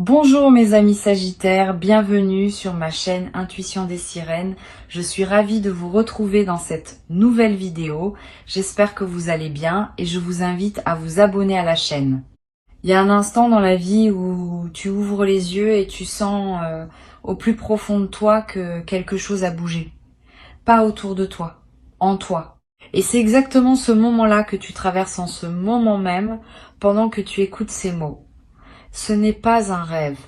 Bonjour mes amis Sagittaires, bienvenue sur ma chaîne Intuition des Sirènes. Je suis ravie de vous retrouver dans cette nouvelle vidéo. J'espère que vous allez bien et je vous invite à vous abonner à la chaîne. Il y a un instant dans la vie où tu ouvres les yeux et tu sens au plus profond de toi que quelque chose a bougé. Pas autour de toi, en toi. Et c'est exactement ce moment-là que tu traverses en ce moment même pendant que tu écoutes ces mots. Ce n'est pas un rêve,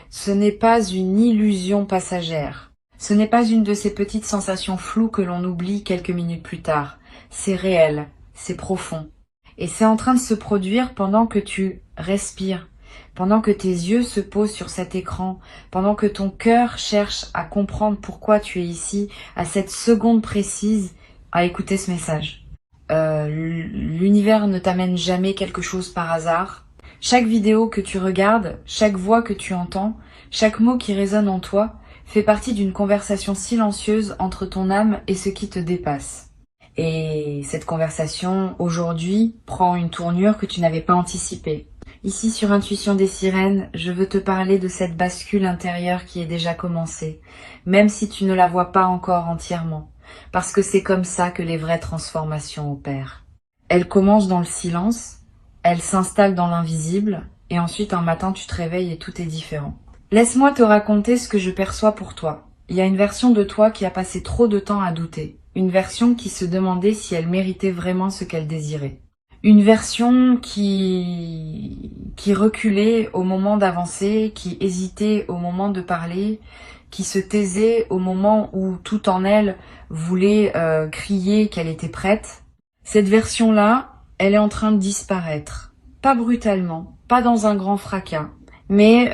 ce n'est pas une illusion passagère, ce n'est pas une de ces petites sensations floues que l'on oublie quelques minutes plus tard. C'est réel, c'est profond. Et c'est en train de se produire pendant que tu respires, pendant que tes yeux se posent sur cet écran, pendant que ton cœur cherche à comprendre pourquoi tu es ici, à cette seconde précise, à écouter ce message. L'univers ne t'amène jamais quelque chose par hasard. Chaque vidéo que tu regardes, chaque voix que tu entends, chaque mot qui résonne en toi, fait partie d'une conversation silencieuse entre ton âme et ce qui te dépasse. Et cette conversation, aujourd'hui, prend une tournure que tu n'avais pas anticipée. Ici, sur Intuition des Sirènes, je veux te parler de cette bascule intérieure qui est déjà commencée, même si tu ne la vois pas encore entièrement, parce que c'est comme ça que les vraies transformations opèrent. Elles commencent dans le silence, elle s'installe dans l'invisible, et ensuite un matin tu te réveilles et tout est différent. Laisse-moi te raconter ce que je perçois pour toi. Il y a une version de toi qui a passé trop de temps à douter. Une version qui se demandait si elle méritait vraiment ce qu'elle désirait. Une version qui reculait au moment d'avancer, qui hésitait au moment de parler, qui se taisait au moment où tout en elle voulait crier qu'elle était prête. Cette version-là, elle est en train de disparaître. Pas brutalement, pas dans un grand fracas, mais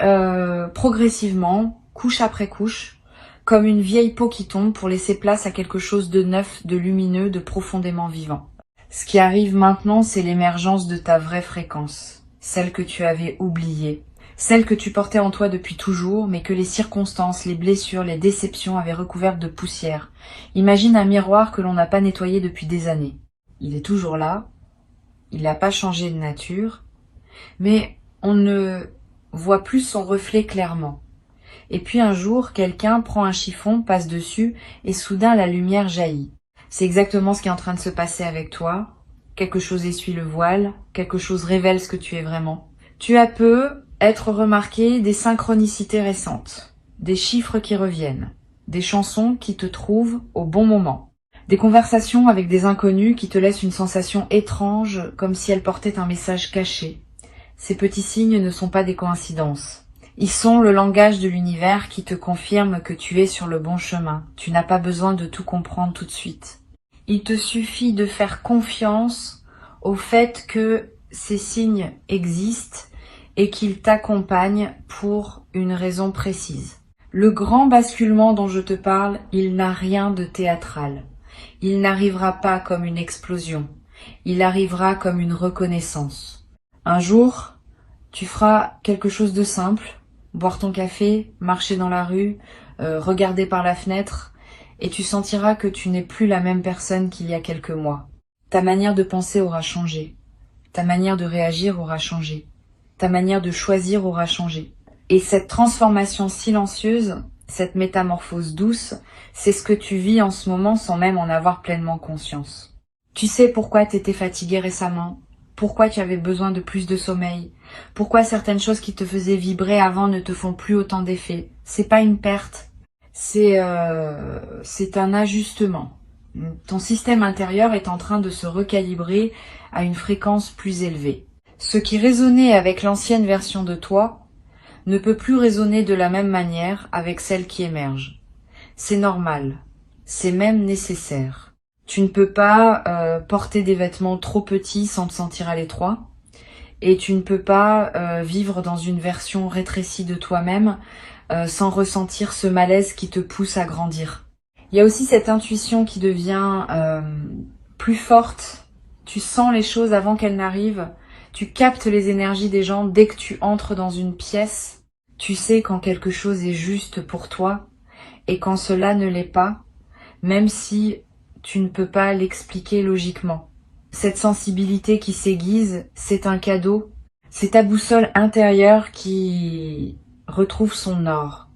progressivement, couche après couche, comme une vieille peau qui tombe pour laisser place à quelque chose de neuf, de lumineux, de profondément vivant. Ce qui arrive maintenant, c'est l'émergence de ta vraie fréquence, celle que tu avais oubliée, celle que tu portais en toi depuis toujours, mais que les circonstances, les blessures, les déceptions avaient recouverte de poussière. Imagine un miroir que l'on n'a pas nettoyé depuis des années. Il est toujours là, il n'a pas changé de nature, mais on ne voit plus son reflet clairement. Et puis un jour, quelqu'un prend un chiffon, passe dessus, et soudain la lumière jaillit. C'est exactement ce qui est en train de se passer avec toi. Quelque chose essuie le voile, quelque chose révèle ce que tu es vraiment. Tu as peu être remarqué des synchronicités récentes, des chiffres qui reviennent, des chansons qui te trouvent au bon moment, des conversations avec des inconnus qui te laissent une sensation étrange, comme si elles portaient un message caché. Ces petits signes ne sont pas des coïncidences. Ils sont le langage de l'univers qui te confirme que tu es sur le bon chemin. Tu n'as pas besoin de tout comprendre tout de suite. Il te suffit de faire confiance au fait que ces signes existent et qu'ils t'accompagnent pour une raison précise. Le grand basculement dont je te parle, il n'a rien de théâtral. Il n'arrivera pas comme une explosion. Il arrivera comme une reconnaissance. Un jour, tu feras quelque chose de simple, boire ton café, marcher dans la rue, regarder par la fenêtre, et tu sentiras que tu n'es plus la même personne qu'il y a quelques mois. Ta manière de penser aura changé. Ta manière de réagir aura changé. Ta manière de choisir aura changé. Et cette transformation silencieuse, cette métamorphose douce, c'est ce que tu vis en ce moment sans même en avoir pleinement conscience. Tu sais pourquoi tu étais fatigué récemment, pourquoi tu avais besoin de plus de sommeil, pourquoi certaines choses qui te faisaient vibrer avant ne te font plus autant d'effet. C'est pas une perte. C'est un ajustement. Ton système intérieur est en train de se recalibrer à une fréquence plus élevée. Ce qui résonnait avec l'ancienne version de toi ne peut plus résonner de la même manière avec celle qui émerge. C'est normal, c'est même nécessaire. Tu ne peux pas porter des vêtements trop petits sans te sentir à l'étroit, et tu ne peux pas vivre dans une version rétrécie de toi-même sans ressentir ce malaise qui te pousse à grandir. Il y a aussi cette intuition qui devient plus forte. Tu sens les choses avant qu'elles n'arrivent. Tu captes les énergies des gens dès que tu entres dans une pièce. Tu sais quand quelque chose est juste pour toi et quand cela ne l'est pas, même si tu ne peux pas l'expliquer logiquement. Cette sensibilité qui s'aiguise, c'est un cadeau, C'est ta boussole intérieure qui retrouve son nord.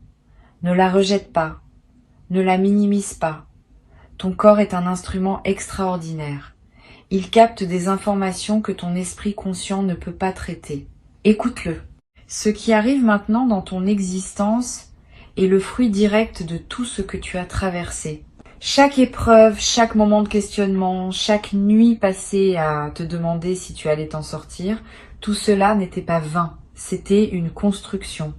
Ne la rejette pas, ne la minimise pas. Ton corps est un instrument extraordinaire. Il capte des informations que ton esprit conscient ne peut pas traiter. Écoute-le. Ce qui arrive maintenant dans ton existence est le fruit direct de tout ce que tu as traversé. Chaque épreuve, chaque moment de questionnement, chaque nuit passée à te demander si tu allais t'en sortir, tout cela n'était pas vain, c'était une construction.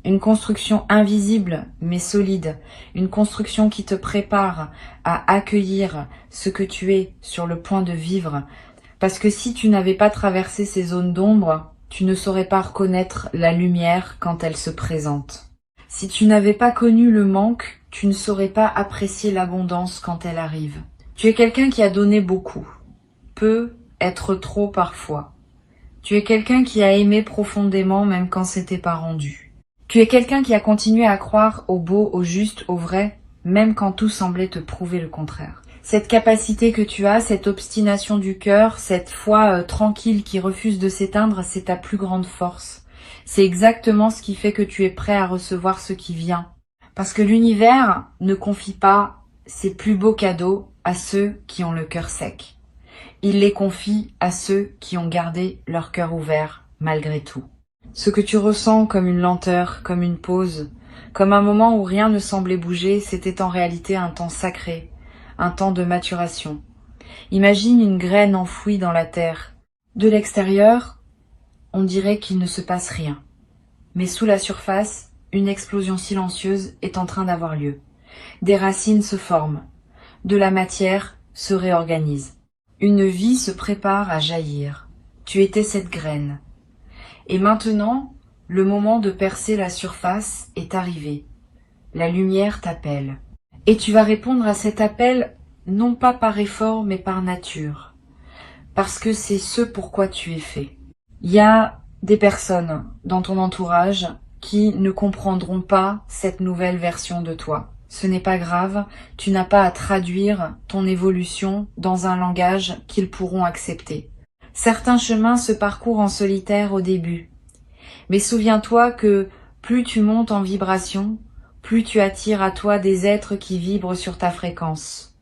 Une construction invisible mais solide, une construction qui te prépare à accueillir ce que tu es sur le point de vivre. Parce que si tu n'avais pas traversé ces zones d'ombre, tu ne saurais pas reconnaître la lumière quand elle se présente. Si tu n'avais pas connu le manque, tu ne saurais pas apprécier l'abondance quand elle arrive. Tu es quelqu'un qui a donné beaucoup, peut être trop parfois. Tu es quelqu'un qui a aimé profondément même quand c'était pas rendu. Tu es quelqu'un qui a continué à croire au beau, au juste, au vrai, même quand tout semblait te prouver le contraire. Cette capacité que tu as, cette obstination du cœur, cette foi tranquille qui refuse de s'éteindre, c'est ta plus grande force. C'est exactement ce qui fait que tu es prêt à recevoir ce qui vient. Parce que l'univers ne confie pas ses plus beaux cadeaux à ceux qui ont le cœur sec. Il les confie à ceux qui ont gardé leur cœur ouvert malgré tout. Ce que tu ressens comme une lenteur, comme une pause, comme un moment où rien ne semblait bouger, c'était en réalité un temps sacré, un temps de maturation. Imagine une graine enfouie dans la terre. De l'extérieur, on dirait qu'il ne se passe rien. Mais sous la surface, une explosion silencieuse est en train d'avoir lieu. Des racines se forment. De la matière se réorganise. Une vie se prépare à jaillir. Tu étais cette graine. Et maintenant, le moment de percer la surface est arrivé. La lumière t'appelle. Et tu vas répondre à cet appel non pas par effort mais par nature. Parce que c'est ce pourquoi tu es fait. Il y a des personnes dans ton entourage qui ne comprendront pas cette nouvelle version de toi. Ce n'est pas grave, tu n'as pas à traduire ton évolution dans un langage qu'ils pourront accepter. Certains chemins se parcourent en solitaire au début. Mais souviens-toi que plus tu montes en vibration, plus tu attires à toi des êtres qui vibrent sur ta fréquence.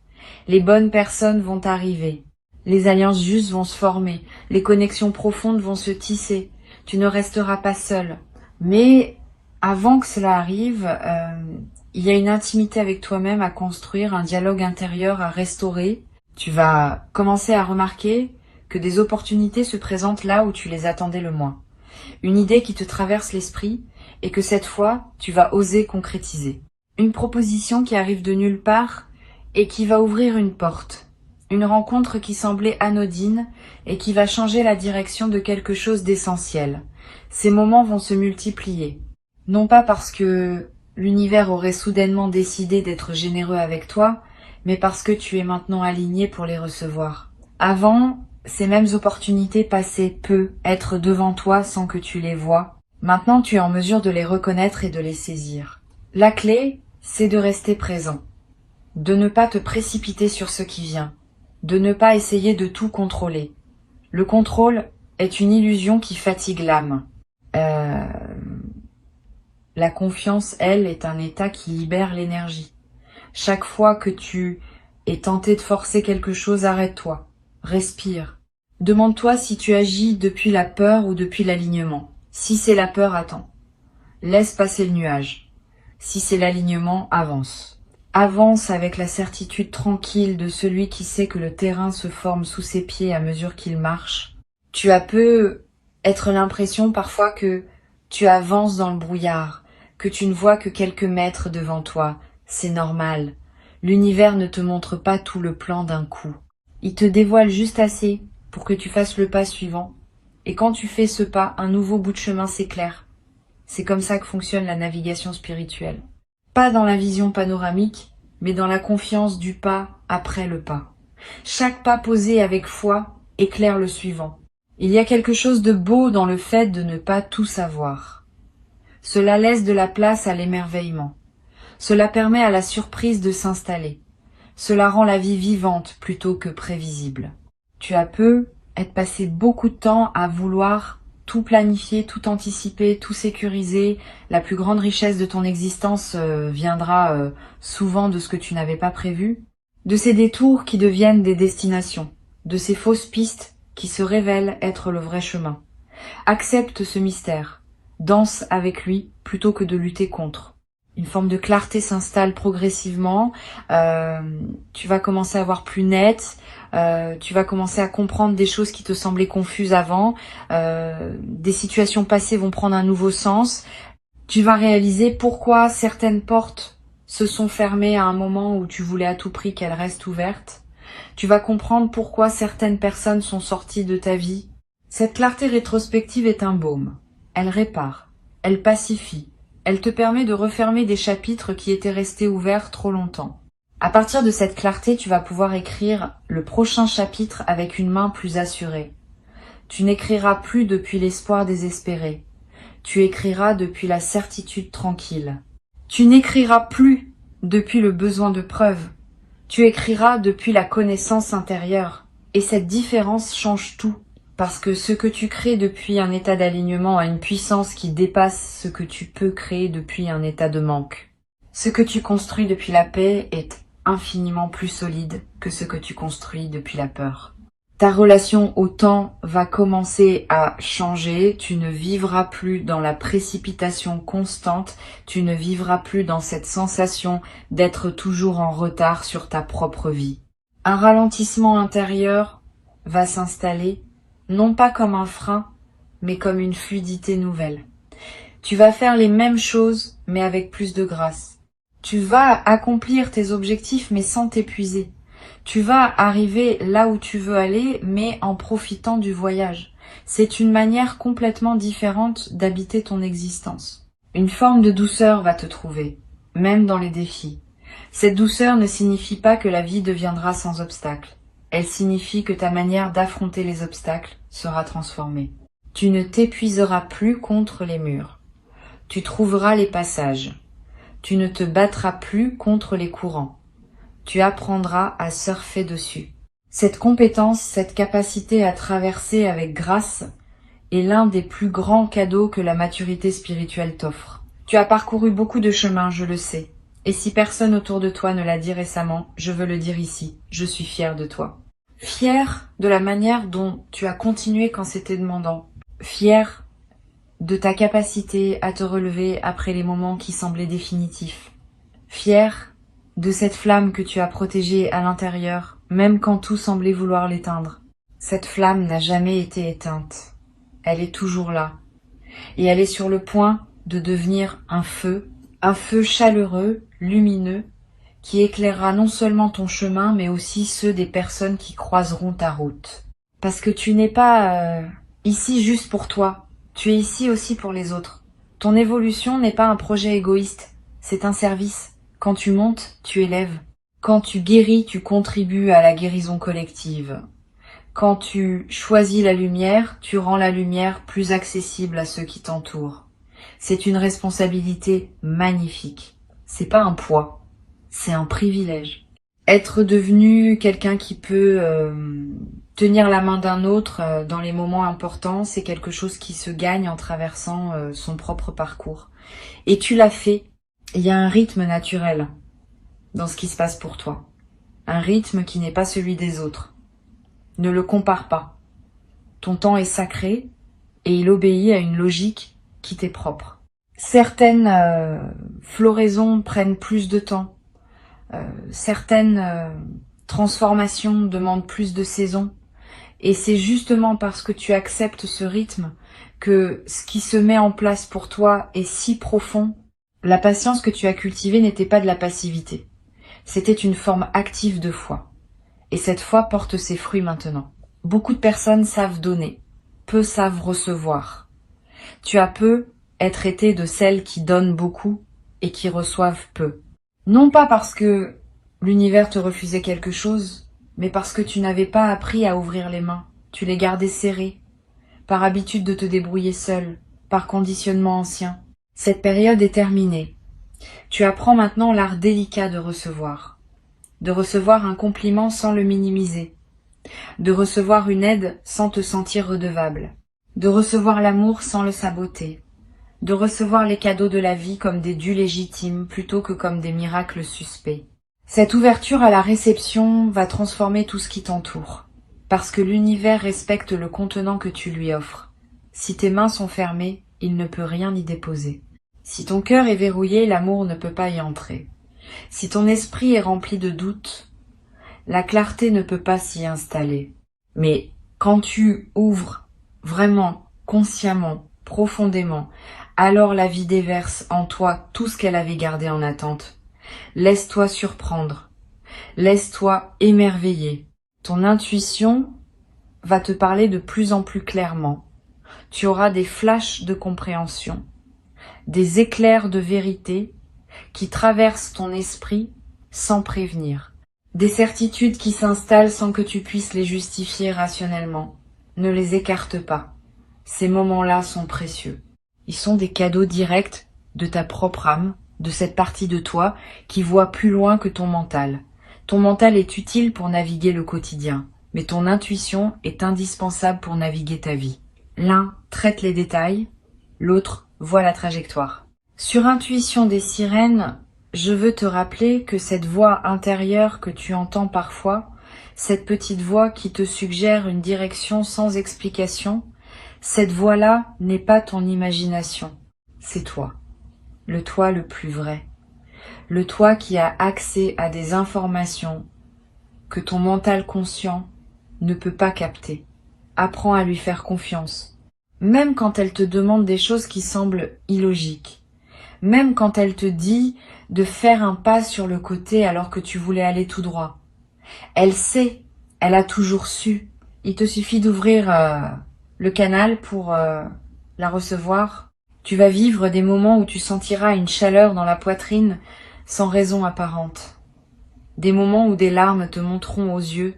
Les bonnes personnes vont arriver. Les alliances justes vont se former. Les connexions profondes vont se tisser. Tu ne resteras pas seul. Mais avant que cela arrive, il y a une intimité avec toi-même à construire, un dialogue intérieur à restaurer. Tu vas commencer à remarquer que des opportunités se présentent là où tu les attendais le moins. Une idée qui te traverse l'esprit et que cette fois, tu vas oser concrétiser. Une proposition qui arrive de nulle part et qui va ouvrir une porte. Une rencontre qui semblait anodine et qui va changer la direction de quelque chose d'essentiel. Ces moments vont se multiplier. Non pas parce que l'univers aurait soudainement décidé d'être généreux avec toi, mais parce que tu es maintenant aligné pour les recevoir. Avant, ces mêmes opportunités passaient peu, être devant toi sans que tu les vois. Maintenant, tu es en mesure de les reconnaître et de les saisir. La clé, c'est de rester présent, de ne pas te précipiter sur ce qui vient, de ne pas essayer de tout contrôler. Le contrôle est une illusion qui fatigue l'âme. La confiance, elle, est un état qui libère l'énergie. Chaque fois que tu es tenté de forcer quelque chose, arrête-toi. Respire. Demande-toi si tu agis depuis la peur ou depuis l'alignement. Si c'est la peur, attends. Laisse passer le nuage. Si c'est l'alignement, avance. Avance avec la certitude tranquille de celui qui sait que le terrain se forme sous ses pieds à mesure qu'il marche. Tu as peu être l'impression parfois que tu avances dans le brouillard, que tu ne vois que quelques mètres devant toi. C'est normal. L'univers ne te montre pas tout le plan d'un coup. Il te dévoile juste assez pour que tu fasses le pas suivant. Et quand tu fais ce pas, un nouveau bout de chemin s'éclaire. C'est comme ça que fonctionne la navigation spirituelle. Pas dans la vision panoramique, mais dans la confiance du pas après le pas. Chaque pas posé avec foi éclaire le suivant. Il y a quelque chose de beau dans le fait de ne pas tout savoir. Cela laisse de la place à l'émerveillement. Cela permet à la surprise de s'installer. Cela rend la vie vivante plutôt que prévisible. Tu as peu être passé beaucoup de temps à vouloir tout planifier, tout anticiper, tout sécuriser. La plus grande richesse de ton existence viendra souvent de ce que tu n'avais pas prévu. De ces détours qui deviennent des destinations. De ces fausses pistes qui se révèlent être le vrai chemin. Accepte ce mystère. Danse avec lui plutôt que de lutter contre. Une forme de clarté s'installe progressivement. Tu vas commencer à voir plus net. Tu vas commencer à comprendre des choses qui te semblaient confuses avant. Des situations passées vont prendre un nouveau sens. Tu vas réaliser pourquoi certaines portes se sont fermées à un moment où tu voulais à tout prix qu'elles restent ouvertes. Tu vas comprendre pourquoi certaines personnes sont sorties de ta vie. Cette clarté rétrospective est un baume. Elle répare, elle pacifie, elle te permet de refermer des chapitres qui étaient restés ouverts trop longtemps. À partir de cette clarté, tu vas pouvoir écrire le prochain chapitre avec une main plus assurée. Tu n'écriras plus depuis l'espoir désespéré. Tu écriras depuis la certitude tranquille. Tu n'écriras plus depuis le besoin de preuve. Tu écriras depuis la connaissance intérieure. Et cette différence change tout. Parce que ce que tu crées depuis un état d'alignement a une puissance qui dépasse ce que tu peux créer depuis un état de manque. Ce que tu construis depuis la paix est infiniment plus solide que ce que tu construis depuis la peur. Ta relation au temps va commencer à changer, tu ne vivras plus dans la précipitation constante, tu ne vivras plus dans cette sensation d'être toujours en retard sur ta propre vie. Un ralentissement intérieur va s'installer, non pas comme un frein, mais comme une fluidité nouvelle. Tu vas faire les mêmes choses, mais avec plus de grâce. Tu vas accomplir tes objectifs, mais sans t'épuiser. Tu vas arriver là où tu veux aller, mais en profitant du voyage. C'est une manière complètement différente d'habiter ton existence. Une forme de douceur va te trouver, même dans les défis. Cette douceur ne signifie pas que la vie deviendra sans obstacles. Elle signifie que ta manière d'affronter les obstacles sera transformée. Tu ne t'épuiseras plus contre les murs. Tu trouveras les passages. Tu ne te battras plus contre les courants. Tu apprendras à surfer dessus. Cette compétence, cette capacité à traverser avec grâce est l'un des plus grands cadeaux que la maturité spirituelle t'offre. Tu as parcouru beaucoup de chemins, je le sais. Et si personne autour de toi ne l'a dit récemment, je veux le dire ici. Je suis fière de toi. Fière de la manière dont tu as continué quand c'était demandant. Fière de ta capacité à te relever après les moments qui semblaient définitifs. Fière de cette flamme que tu as protégée à l'intérieur, même quand tout semblait vouloir l'éteindre. Cette flamme n'a jamais été éteinte. Elle est toujours là. Et elle est sur le point de devenir un feu chaleureux, lumineux, qui éclairera non seulement ton chemin, mais aussi ceux des personnes qui croiseront ta route. Parce que tu n'es pas ici juste pour toi, tu es ici aussi pour les autres. Ton évolution n'est pas un projet égoïste, c'est un service. Quand tu montes, tu élèves. Quand tu guéris, tu contribues à la guérison collective. Quand tu choisis la lumière, tu rends la lumière plus accessible à ceux qui t'entourent. C'est une responsabilité magnifique. C'est pas un poids, c'est un privilège. Être devenu quelqu'un qui peut tenir la main d'un autre dans les moments importants, c'est quelque chose qui se gagne en traversant son propre parcours. Et tu l'as fait. Il y a un rythme naturel dans ce qui se passe pour toi. Un rythme qui n'est pas celui des autres. Ne le compare pas. Ton temps est sacré et il obéit à une logique qui t'est propre. Certaines floraisons prennent plus de temps. Certaines transformations demandent plus de saisons. Et c'est justement parce que tu acceptes ce rythme que ce qui se met en place pour toi est si profond. La patience que tu as cultivée n'était pas de la passivité. C'était une forme active de foi. Et cette foi porte ses fruits maintenant. Beaucoup de personnes savent donner, peu savent recevoir. Tu as peu être été de celles qui donnent beaucoup et qui reçoivent peu. Non pas parce que l'univers te refusait quelque chose, mais parce que tu n'avais pas appris à ouvrir les mains. Tu les gardais serrées, par habitude de te débrouiller seule, par conditionnement ancien. Cette période est terminée. Tu apprends maintenant l'art délicat de recevoir un compliment sans le minimiser, de recevoir une aide sans te sentir redevable. de recevoir l'amour sans le saboter, de recevoir les cadeaux de la vie comme des dus légitimes plutôt que comme des miracles suspects. Cette ouverture à la réception va transformer tout ce qui t'entoure, parce que l'univers respecte le contenant que tu lui offres. Si tes mains sont fermées, il ne peut rien y déposer. Si ton cœur est verrouillé, l'amour ne peut pas y entrer. Si ton esprit est rempli de doutes, la clarté ne peut pas s'y installer. Mais quand tu ouvres vraiment, consciemment, profondément, alors la vie déverse en toi tout ce qu'elle avait gardé en attente. Laisse-toi surprendre. Laisse-toi émerveiller. Ton intuition va te parler de plus en plus clairement. Tu auras des flashs de compréhension, des éclairs de vérité qui traversent ton esprit sans prévenir. Des certitudes qui s'installent sans que tu puisses les justifier rationnellement. Ne les écarte pas. Ces moments-là sont précieux. Ils sont des cadeaux directs de ta propre âme, de cette partie de toi qui voit plus loin que ton mental. Ton mental est utile pour naviguer le quotidien, mais ton intuition est indispensable pour naviguer ta vie. L'un traite les détails, l'autre voit la trajectoire. Sur Intuition des sirènes, je veux te rappeler que cette voix intérieure que tu entends parfois, cette petite voix qui te suggère une direction sans explication, cette voix-là n'est pas ton imagination, c'est toi. Le toi le plus vrai. Le toi qui a accès à des informations que ton mental conscient ne peut pas capter. Apprends à lui faire confiance. Même quand elle te demande des choses qui semblent illogiques. Même quand elle te dit de faire un pas sur le côté alors que tu voulais aller tout droit. Elle sait, elle a toujours su. Il te suffit d'ouvrir le canal pour la recevoir. Tu vas vivre des moments où tu sentiras une chaleur dans la poitrine sans raison apparente. Des moments où des larmes te monteront aux yeux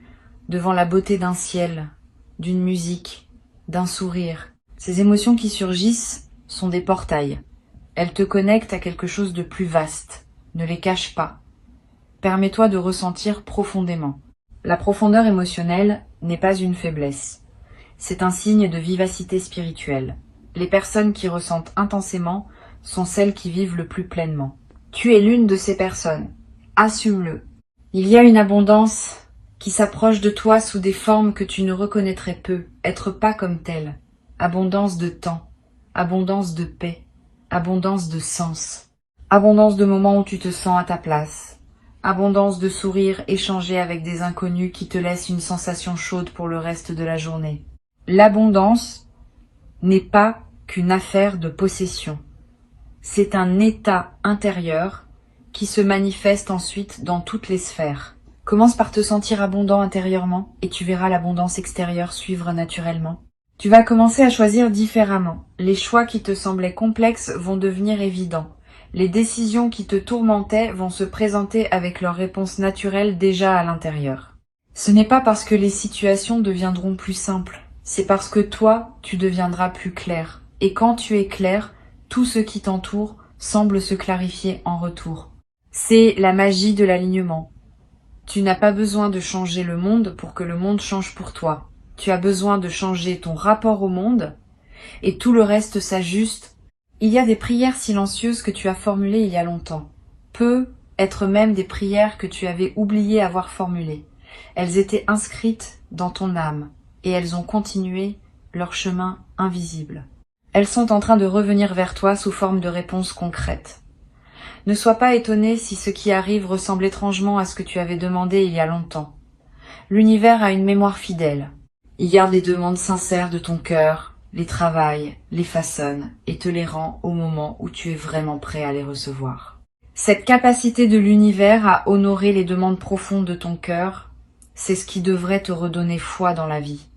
devant la beauté d'un ciel, d'une musique, d'un sourire. Ces émotions qui surgissent sont des portails. Elles te connectent à quelque chose de plus vaste. Ne les cache pas. Permets-toi de ressentir profondément. La profondeur émotionnelle n'est pas une faiblesse. C'est un signe de vivacité spirituelle. Les personnes qui ressentent intensément sont celles qui vivent le plus pleinement. Tu es l'une de ces personnes. Assume-le. Il y a une abondance qui s'approche de toi sous des formes que tu ne reconnaîtrais peu, être pas comme telle. Abondance de temps, abondance de paix, abondance de sens, abondance de moments où tu te sens à ta place, abondance de sourires échangés avec des inconnus qui te laissent une sensation chaude pour le reste de la journée. L'abondance n'est pas qu'une affaire de possession. C'est un état intérieur qui se manifeste ensuite dans toutes les sphères. Commence par te sentir abondant intérieurement et tu verras l'abondance extérieure suivre naturellement. Tu vas commencer à choisir différemment. Les choix qui te semblaient complexes vont devenir évidents. Les décisions qui te tourmentaient vont se présenter avec leur réponse naturelle déjà à l'intérieur. Ce n'est pas parce que les situations deviendront plus simples, c'est parce que toi, tu deviendras plus clair. Et quand tu es clair, tout ce qui t'entoure semble se clarifier en retour. C'est la magie de l'alignement. Tu n'as pas besoin de changer le monde pour que le monde change pour toi. Tu as besoin de changer ton rapport au monde et tout le reste s'ajuste. Il y a des prières silencieuses que tu as formulées il y a longtemps. Peut être même des prières que tu avais oublié avoir formulées. Elles étaient inscrites dans ton âme et elles ont continué leur chemin invisible. Elles sont en train de revenir vers toi sous forme de réponses concrètes. Ne sois pas étonné si ce qui arrive ressemble étrangement à ce que tu avais demandé il y a longtemps. L'univers a une mémoire fidèle. Il garde les demandes sincères de ton cœur, les travaille, les façonne et te les rend au moment où tu es vraiment prêt à les recevoir. Cette capacité de l'univers à honorer les demandes profondes de ton cœur, c'est ce qui devrait te redonner foi dans la vie,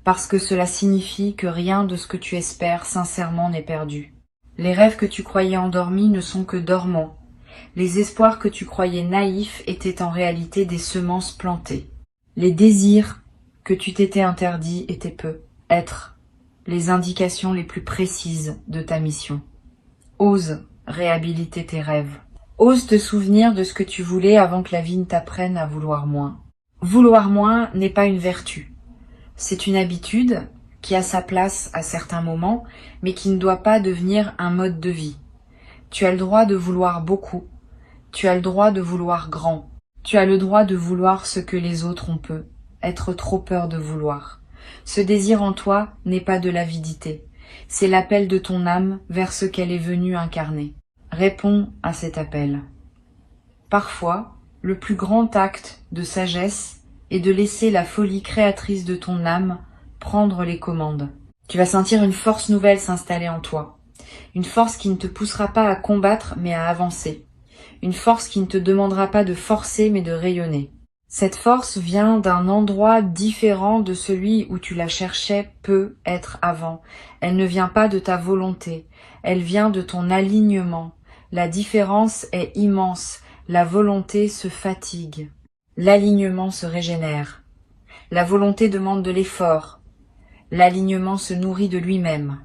parce que cela signifie que rien de ce que tu espères sincèrement n'est perdu. Les rêves que tu croyais endormis ne sont que dormants. Les espoirs que tu croyais naïfs étaient en réalité des semences plantées. Les désirs que tu t'étais interdits étaient peu. Être les indications les plus précises de ta mission. Ose réhabiliter tes rêves. Ose te souvenir de ce que tu voulais avant que la vie ne t'apprenne à vouloir moins. Vouloir moins n'est pas une vertu. C'est une habitude qui a sa place à certains moments, mais qui ne doit pas devenir un mode de vie. Tu as le droit de vouloir beaucoup. Tu as le droit de vouloir grand. Tu as le droit de vouloir ce que les autres ont peu. Être trop peur de vouloir. Ce désir en toi n'est pas de l'avidité. C'est l'appel de ton âme vers ce qu'elle est venue incarner. Réponds à cet appel. Parfois, le plus grand acte de sagesse est de laisser la folie créatrice de ton âme prendre les commandes. Tu vas sentir une force nouvelle s'installer en toi. Une force qui ne te poussera pas à combattre mais à avancer. Une force qui ne te demandera pas de forcer mais de rayonner. Cette force vient d'un endroit différent de celui où tu la cherchais peut être avant. Elle ne vient pas de ta volonté, elle vient de ton alignement. La différence est immense, la volonté se fatigue. L'alignement se régénère. La volonté demande de l'effort. L'alignement se nourrit de lui-même.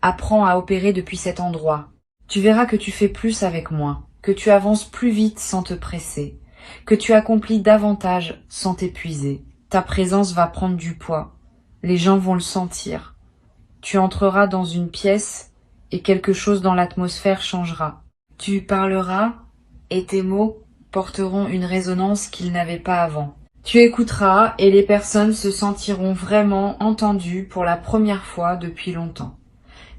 Apprends à opérer depuis cet endroit. Tu verras que tu fais plus avec moins, que tu avances plus vite sans te presser, que tu accomplis davantage sans t'épuiser. Ta présence va prendre du poids. Les gens vont le sentir. Tu entreras dans une pièce et quelque chose dans l'atmosphère changera. Tu parleras et tes mots porteront une résonance qu'ils n'avaient pas avant. Tu écouteras et les personnes se sentiront vraiment entendues pour la première fois depuis longtemps.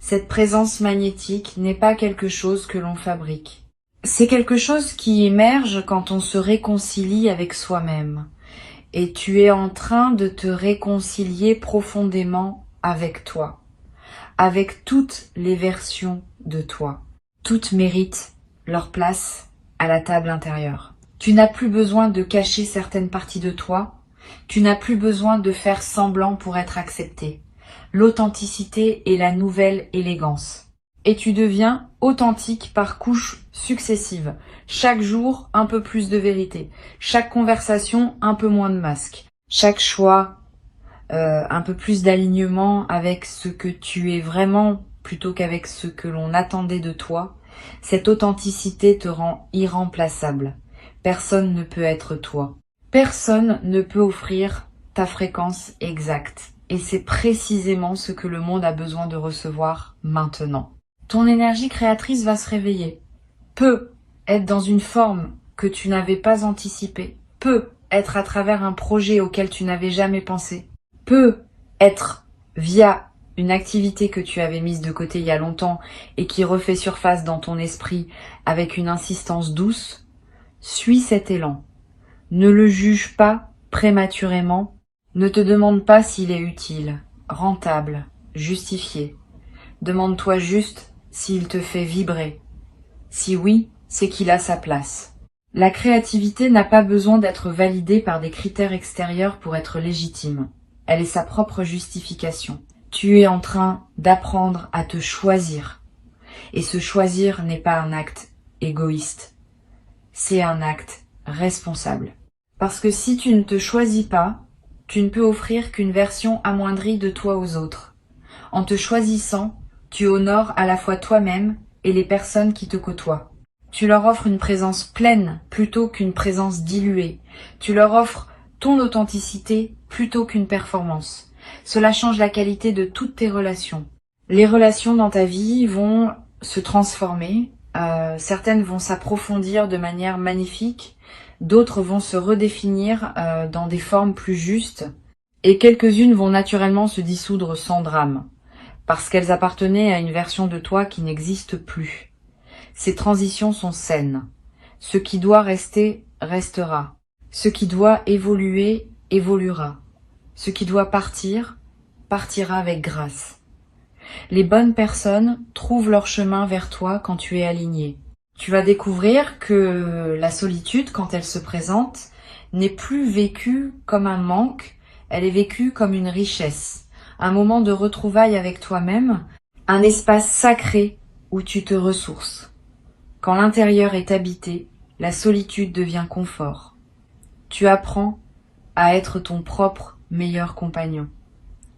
Cette présence magnétique n'est pas quelque chose que l'on fabrique. C'est quelque chose qui émerge quand on se réconcilie avec soi-même. Et tu es en train de te réconcilier profondément avec toi, avec toutes les versions de toi. Toutes méritent leur place à la table intérieure. Tu n'as plus besoin de cacher certaines parties de toi. Tu n'as plus besoin de faire semblant pour être accepté. L'authenticité est la nouvelle élégance. Et tu deviens authentique par couches successives. Chaque jour, un peu plus de vérité. Chaque conversation, un peu moins de masque. Chaque choix, un peu plus d'alignement avec ce que tu es vraiment plutôt qu'avec ce que l'on attendait de toi. Cette authenticité te rend irremplaçable. Personne ne peut être toi. Personne ne peut offrir ta fréquence exacte. Et c'est précisément ce que le monde a besoin de recevoir maintenant. Ton énergie créatrice va se réveiller. Peut être dans une forme que tu n'avais pas anticipée. Peut être à travers un projet auquel tu n'avais jamais pensé. Peut être via une activité que tu avais mise de côté il y a longtemps et qui refait surface dans ton esprit avec une insistance douce. Suis cet élan. Ne le juge pas prématurément. Ne te demande pas s'il est utile, rentable, justifié. Demande-toi juste s'il te fait vibrer. Si oui, c'est qu'il a sa place. La créativité n'a pas besoin d'être validée par des critères extérieurs pour être légitime. Elle est sa propre justification. Tu es en train d'apprendre à te choisir. Et se choisir n'est pas un acte égoïste. C'est un acte responsable. Parce que si tu ne te choisis pas, tu ne peux offrir qu'une version amoindrie de toi aux autres. En te choisissant, tu honores à la fois toi-même et les personnes qui te côtoient. Tu leur offres une présence pleine plutôt qu'une présence diluée. Tu leur offres ton authenticité plutôt qu'une performance. Cela change la qualité de toutes tes relations. Les relations dans ta vie vont se transformer. Certaines vont s'approfondir de manière magnifique. D'autres vont se redéfinir dans des formes plus justes. Et quelques-unes vont naturellement se dissoudre sans drame. Parce qu'elles appartenaient à une version de toi qui n'existe plus. Ces transitions sont saines. Ce qui doit rester, restera. Ce qui doit évoluer, évoluera. Ce qui doit partir, partira avec grâce. Les bonnes personnes trouvent leur chemin vers toi quand tu es aligné. Tu vas découvrir que la solitude, quand elle se présente, n'est plus vécue comme un manque, elle est vécue comme une richesse, un moment de retrouvailles avec toi-même, un espace sacré où tu te ressources. Quand l'intérieur est habité, la solitude devient confort. Tu apprends à être ton propre meilleur compagnon.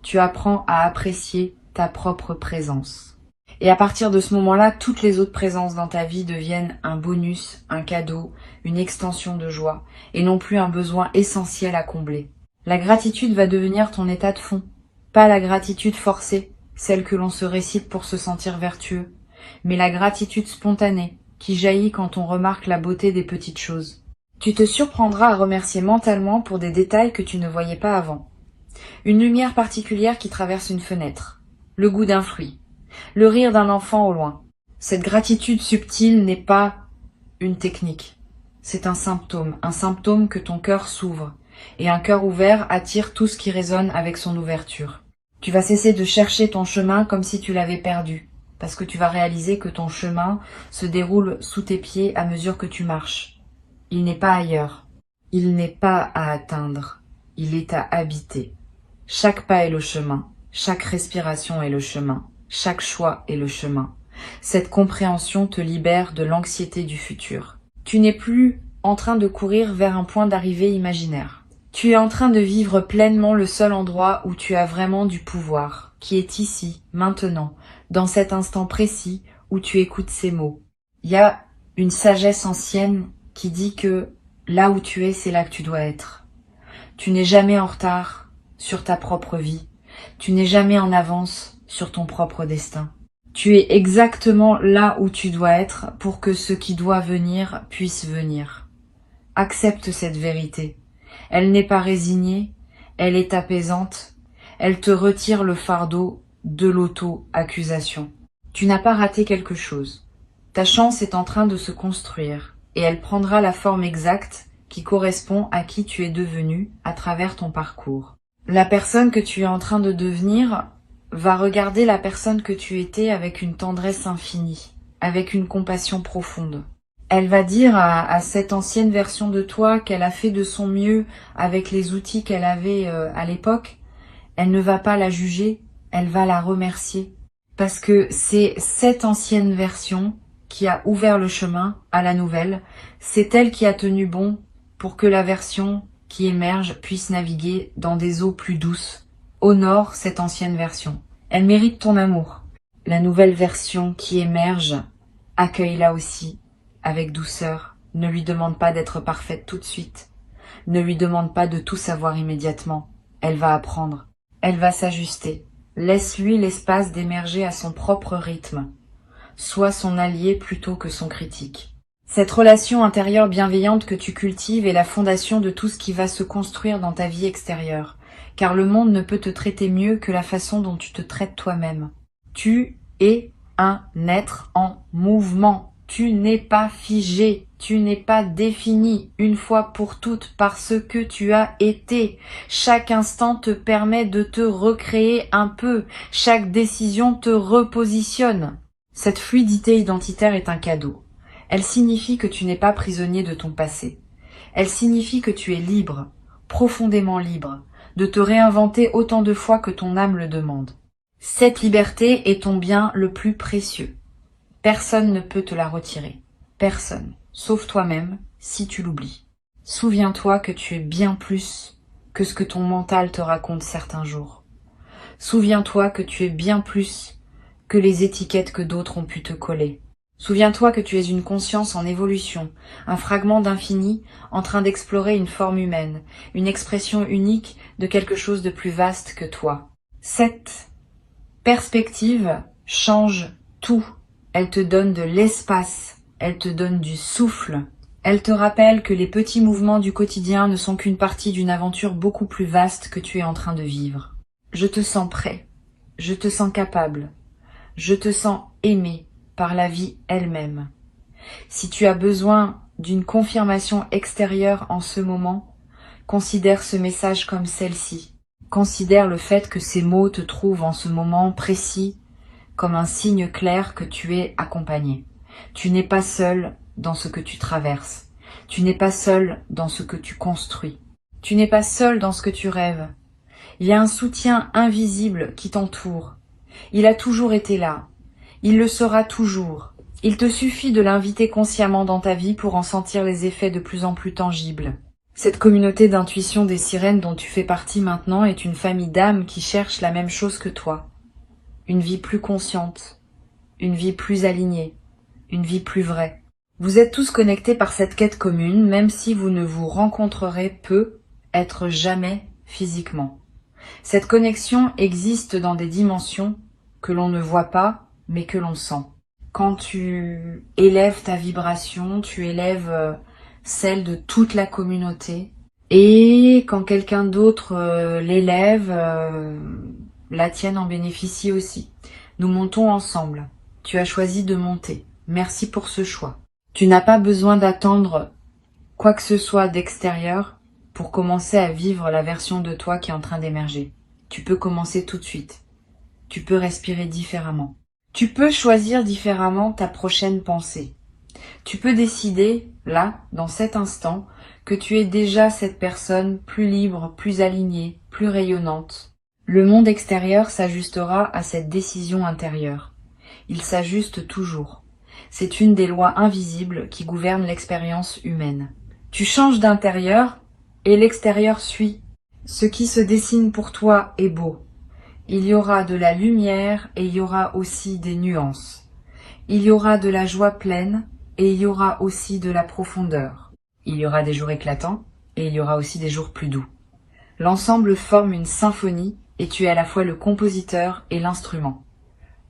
Tu apprends à apprécier ta propre présence. Et à partir de ce moment-là, toutes les autres présences dans ta vie deviennent un bonus, un cadeau, une extension de joie, et non plus un besoin essentiel à combler. La gratitude va devenir ton état de fond. Pas la gratitude forcée, celle que l'on se récite pour se sentir vertueux, mais la gratitude spontanée, qui jaillit quand on remarque la beauté des petites choses. Tu te surprendras à remercier mentalement pour des détails que tu ne voyais pas avant. Une lumière particulière qui traverse une fenêtre, le goût d'un fruit, le rire d'un enfant au loin. Cette gratitude subtile n'est pas une technique. C'est un symptôme que ton cœur s'ouvre, et un cœur ouvert attire tout ce qui résonne avec son ouverture. Tu vas cesser de chercher ton chemin comme si tu l'avais perdu, parce que tu vas réaliser que ton chemin se déroule sous tes pieds à mesure que tu marches. Il n'est pas ailleurs. Il n'est pas à atteindre. Il est à habiter. Chaque pas est le chemin. Chaque respiration est le chemin. Chaque choix est le chemin. Cette compréhension te libère de l'anxiété du futur. Tu n'es plus en train de courir vers un point d'arrivée imaginaire. Tu es en train de vivre pleinement le seul endroit où tu as vraiment du pouvoir, qui est ici, maintenant, dans cet instant précis où tu écoutes ces mots. Il y a une sagesse ancienne qui dit que là où tu es, c'est là que tu dois être. Tu n'es jamais en retard sur ta propre vie. Tu n'es jamais en avance sur ton propre destin. Tu es exactement là où tu dois être pour que ce qui doit venir puisse venir. Accepte cette vérité. Elle n'est pas résignée, elle est apaisante, elle te retire le fardeau de l'auto-accusation. Tu n'as pas raté quelque chose. Ta chance est en train de se construire et elle prendra la forme exacte qui correspond à qui tu es devenu à travers ton parcours. La personne que tu es en train de devenir va regarder la personne que tu étais avec une tendresse infinie, avec une compassion profonde. Elle va dire à cette ancienne version de toi qu'elle a fait de son mieux avec les outils qu'elle avait à l'époque. Elle ne va pas la juger, elle va la remercier. Parce que c'est cette ancienne version qui a ouvert le chemin à la nouvelle. C'est elle qui a tenu bon pour que la version qui émerge puisse naviguer dans des eaux plus douces. Honore cette ancienne version. Elle mérite ton amour. La nouvelle version qui émerge, accueille-la aussi avec douceur. Ne lui demande pas d'être parfaite tout de suite. Ne lui demande pas de tout savoir immédiatement. Elle va apprendre. Elle va s'ajuster. Laisse-lui l'espace d'émerger à son propre rythme. Sois son allié plutôt que son critique. Cette relation intérieure bienveillante que tu cultives est la fondation de tout ce qui va se construire dans ta vie extérieure, car le monde ne peut te traiter mieux que la façon dont tu te traites toi-même. Tu es un être en mouvement. Tu n'es pas figé, tu n'es pas défini une fois pour toutes par ce que tu as été. Chaque instant te permet de te recréer un peu, chaque décision te repositionne. Cette fluidité identitaire est un cadeau. Elle signifie que tu n'es pas prisonnier de ton passé. Elle signifie que tu es libre, profondément libre, de te réinventer autant de fois que ton âme le demande. Cette liberté est ton bien le plus précieux. Personne ne peut te la retirer. Personne, sauf toi-même, si tu l'oublies. Souviens-toi que tu es bien plus que ce que ton mental te raconte certains jours. Souviens-toi que tu es bien plus que les étiquettes que d'autres ont pu te coller. Souviens-toi que tu es une conscience en évolution, un fragment d'infini en train d'explorer une forme humaine, une expression unique de quelque chose de plus vaste que toi. Cette perspective change tout. Elle te donne de l'espace, elle te donne du souffle. Elle te rappelle que les petits mouvements du quotidien ne sont qu'une partie d'une aventure beaucoup plus vaste que tu es en train de vivre. Je te sens prêt, je te sens capable, je te sens aimé par la vie elle-même. Si tu as besoin d'une confirmation extérieure en ce moment, considère ce message comme celle-ci. Considère le fait que ces mots te trouvent en ce moment précis comme un signe clair que tu es accompagné. Tu n'es pas seul dans ce que tu traverses. Tu n'es pas seul dans ce que tu construis. Tu n'es pas seul dans ce que tu rêves. Il y a un soutien invisible qui t'entoure. Il a toujours été là. Il le sera toujours. Il te suffit de l'inviter consciemment dans ta vie pour en sentir les effets de plus en plus tangibles. Cette communauté d'intuition des sirènes dont tu fais partie maintenant est une famille d'âmes qui cherchent la même chose que toi. Une vie plus consciente, une vie plus alignée, une vie plus vraie. Vous êtes tous connectés par cette quête commune, même si vous ne vous rencontrerez peu, être jamais physiquement. Cette connexion existe dans des dimensions que l'on ne voit pas, mais que l'on sent. Quand tu élèves ta vibration, tu élèves celle de toute la communauté. Et quand quelqu'un d'autre l'élève, la tienne en bénéficie aussi. Nous montons ensemble. Tu as choisi de monter. Merci pour ce choix. Tu n'as pas besoin d'attendre quoi que ce soit d'extérieur pour commencer à vivre la version de toi qui est en train d'émerger. Tu peux commencer tout de suite. Tu peux respirer différemment. Tu peux choisir différemment ta prochaine pensée. Tu peux décider, là, dans cet instant, que tu es déjà cette personne plus libre, plus alignée, plus rayonnante. Le monde extérieur s'ajustera à cette décision intérieure. Il s'ajuste toujours. C'est une des lois invisibles qui gouvernent l'expérience humaine. Tu changes d'intérieur et l'extérieur suit. Ce qui se dessine pour toi est beau. Il y aura de la lumière et il y aura aussi des nuances. Il y aura de la joie pleine et il y aura aussi de la profondeur. Il y aura des jours éclatants et il y aura aussi des jours plus doux. L'ensemble forme une symphonie et tu es à la fois le compositeur et l'instrument.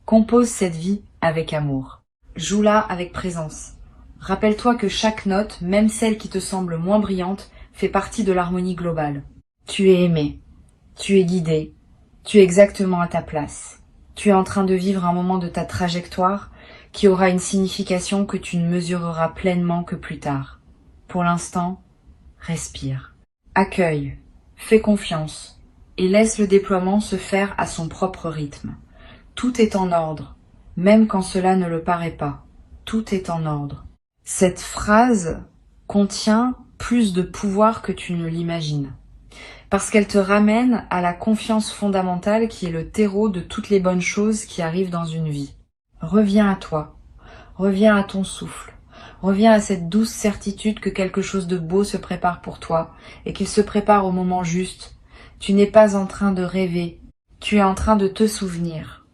Compose cette vie avec amour. Joue-la avec présence. Rappelle-toi que chaque note, même celle qui te semble moins brillante, fait partie de l'harmonie globale. Tu es aimé. Tu es guidé. Tu es exactement à ta place. Tu es en train de vivre un moment de ta trajectoire qui aura une signification que tu ne mesureras pleinement que plus tard. Pour l'instant, respire. Accueille. Fais confiance. Et laisse le déploiement se faire à son propre rythme. Tout est en ordre, même quand cela ne le paraît pas. Tout est en ordre. Cette phrase contient plus de pouvoir que tu ne l'imagines. Parce qu'elle te ramène à la confiance fondamentale qui est le terreau de toutes les bonnes choses qui arrivent dans une vie. Reviens à toi. Reviens à ton souffle. Reviens à cette douce certitude que quelque chose de beau se prépare pour toi et qu'il se prépare au moment juste. Tu n'es pas en train de rêver. Tu es en train de te souvenir.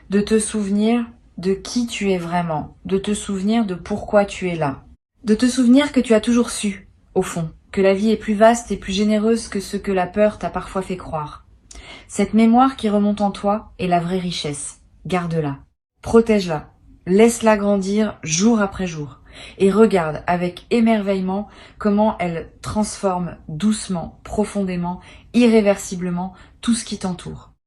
De te souvenir de qui tu es vraiment, de te souvenir de pourquoi tu es là, de te souvenir que tu as toujours su, au fond, que la vie est plus vaste et plus généreuse que ce que la peur t'a parfois fait croire. Cette mémoire qui remonte en toi est la vraie richesse. Garde-la, protège-la, laisse-la grandir jour après jour et regarde avec émerveillement comment elle transforme doucement, profondément, irréversiblement tout ce qui t'entoure.